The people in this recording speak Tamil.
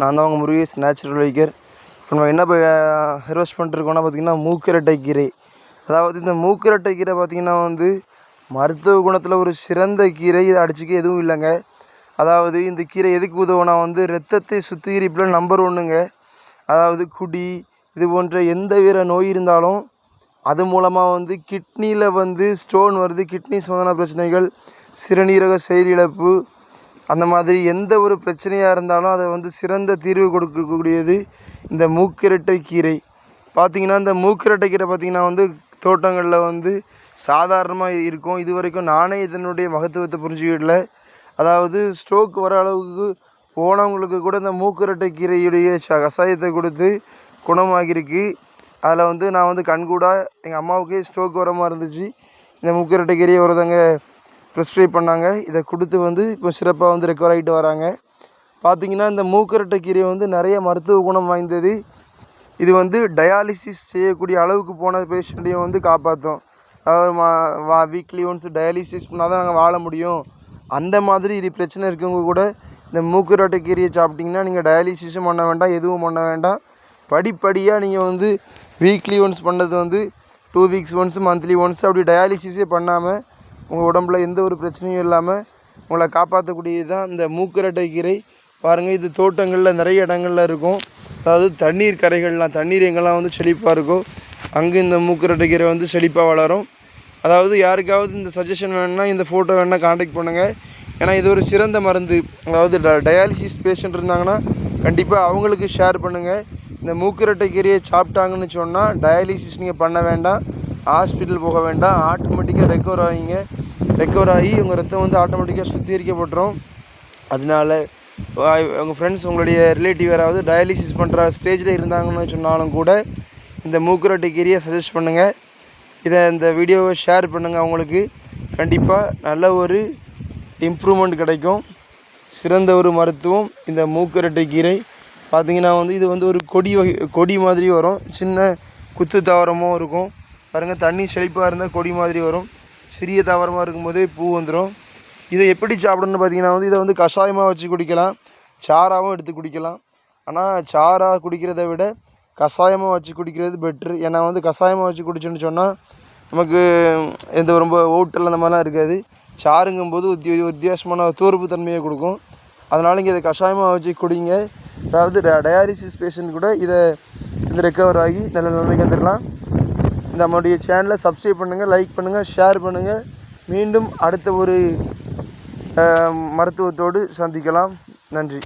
நான் தான் உங்கள் முருகேஷ் நேச்சுரல் வைக்கர். இப்போ நம்ம என்ன ஹெர்வஸ் பண்ணிருக்கோம்னா பார்த்திங்கன்னா மூக்கிரட்டை கீரை. அதாவது இந்த மூக்கிரட்டை கீரை பார்த்திங்கன்னா மருத்துவ குணத்தில் ஒரு சிறந்த கீரை. இதை அடிச்சுக்க எதுவும் இல்லைங்க. அதாவது இந்த கீரை எதுக்கு உதவுனா இரத்தத்தை சுத்திகரிப்பில் நம்பர் 1ங்க. அதாவது குடி இது போன்ற எந்த வித நோய் இருந்தாலும் அது மூலமாக கிட்னியில் ஸ்டோன் வருது, கிட்னி சம்மந்தமான பிரச்சனைகள், சிறுநீரக செயலிழப்பு, அந்த மாதிரி எந்த ஒரு பிரச்சனையாக இருந்தாலும் அதை சிறந்த தீர்வு கொடுக்கக்கூடியது இந்த மூக்கிரட்டை கீரை. பார்த்திங்கன்னா இந்த மூக்கிரட்டை கீரை பார்த்திங்கன்னா தோட்டங்களில் சாதாரணமாக இருக்கும். இது வரைக்கும் நானே இதனுடைய மகத்துவத்தை புரிஞ்சுக்கிடல. அதாவது ஸ்ட்ரோக் வர அளவுக்கு போனவங்களுக்கு கூட இந்த மூக்கிரட்டை கீரையுடைய கஷாயத்தை கொடுத்து குணமாகிருக்கு. அதில் நான் கண்கூடாக எங்கள் அம்மாவுக்கே ஸ்ட்ரோக் வர மாதிரி இருந்துச்சு. இந்த மூக்கிரட்டை கீரையை ஒருத்தங்க ப்ரிஸ்கிரைப் பண்ணாங்க. இதை கொடுத்து இப்போ சிறப்பாக ரெக்கவர் ஆகிட்டு வராங்க. பார்த்திங்கன்னா இந்த மூக்கிரட்டை கீரை நிறைய மருத்துவ குணம் வாய்ந்தது. இது டயாலிசிஸ் செய்யக்கூடிய அளவுக்கு போன பேஷண்ட்டையும் காப்பாற்றும். அதாவது வீக்லி ஒன்ஸ் டயாலிசிஸ் பண்ணால் தான் நாங்கள் வாழ முடியும், அந்த மாதிரி இது பிரச்சனை இருக்கவங்க கூட இந்த மூக்கிரட்டை கீரையை சாப்பிட்டிங்கன்னா நீங்கள் டயாலிசிஸும் பண்ண வேண்டாம், எதுவும் பண்ண வேண்டாம். படிப்படியாக நீங்கள் வீக்லி ஒன்ஸ் பண்ணது 2 வீக்ஸ் ஒன்ஸ், மந்த்லி ஒன்ஸ் அப்படி டயாலிசிஸே பண்ணாமல் உங்கள் உடம்புல எந்த ஒரு பிரச்சனையும் இல்லாமல் உங்களை காப்பாற்றக்கூடியது தான் இந்த மூக்கிரட்டை கீரை. பாருங்கள், இது தோட்டங்களில் நிறைய இடங்களில் இருக்கும். அதாவது தண்ணீர் கரைகள்லாம், தண்ணீர் எங்கெல்லாம் செழிப்பாக இருக்கோ அங்கே இந்த மூக்கிரட்டை கீரை செழிப்பாக வளரும். அதாவது யாருக்காவது இந்த சஜஷன் வேணுன்னா இந்த ஃபோட்டோ வேணால் காண்டாக்ட் பண்ணுங்கள். ஏன்னா இது ஒரு சிறந்த மருந்து. அதாவது டயாலிசிஸ் பேஷண்ட் இருந்தாங்கன்னா கண்டிப்பாக அவங்களுக்கு ஷேர் பண்ணுங்கள். இந்த மூக்கிரட்டை கீரையை சாப்பிட்டாங்கன்னு சொன்னால் டயாலிசிஸ் நீங்கள் பண்ண வேண்டாம், ஹாஸ்பிட்டல் போக வேண்டாம், ஆட்டோமேட்டிக்காக ரெக்கவர் ஆகி உங்கள் ரத்தம் ஆட்டோமேட்டிக்காக சுத்திகரிக்கப்பட்டுரும். அதனால உங்கள் ஃப்ரெண்ட்ஸ், உங்களுடைய ரிலேட்டிவ் யாராவது டயாலிசிஸ் பண்ணுற ஸ்டேஜில் இருந்தாங்கன்னு சொன்னாலும் கூட இந்த மூக்கிரட்டை கீரையை சஜஸ்ட் பண்ணுங்கள். இந்த வீடியோவை ஷேர் பண்ணுங்கள். அவங்களுக்கு கண்டிப்பாக நல்ல ஒரு இம்ப்ரூவ்மெண்ட் கிடைக்கும். சிறந்த ஒரு மருத்துவம் இந்த மூக்கிரட்டை கீரை. பார்த்திங்கன்னா இது ஒரு கொடி மாதிரி வரும். சின்ன குத்து தாவரமும் இருக்கும். பாருங்கள், தண்ணி செழிப்பாக இருந்தால் கொடி மாதிரி வரும். சிறிய தாவரமாக இருக்கும்போதே பூ வந்துடும். இதை எப்படி சாப்பிடணும்னு பார்த்திங்கன்னா இதை கஷாயமாக வச்சு குடிக்கலாம், சாராகவும் எடுத்து குடிக்கலாம். ஆனால் சாராக குடிக்கிறத விட கஷாயமாக வச்சு குடிக்கிறது பெட்ரு. ஏன்னா கஷாயமாக வச்சு குடிச்சோன்னு சொன்னால் நமக்கு எந்த ரொம்ப ஓட்டல் அந்த மாதிரிலாம் இருக்காது. சாருங்கும்போது வித்தியாசமான தோர்ப்பு தன்மையை கொடுக்கும். அதனால் இங்கே இதை கஷாயமாக வச்சு குடிங்க. அதாவது டயாலிசிஸ் பேஷண்ட் கூட இதை ரெக்கவர் ஆகி நல்ல நிலைமைக்கு வந்துடலாம். நம்மளுடைய சேனலை சப்ஸ்கிரைப் பண்ணுங்கள், லைக் பண்ணுங்கள், ஷேர் பண்ணுங்கள். மீண்டும் அடுத்த ஒரு மருத்துவத்தோடு சந்திக்கலாம். நன்றி.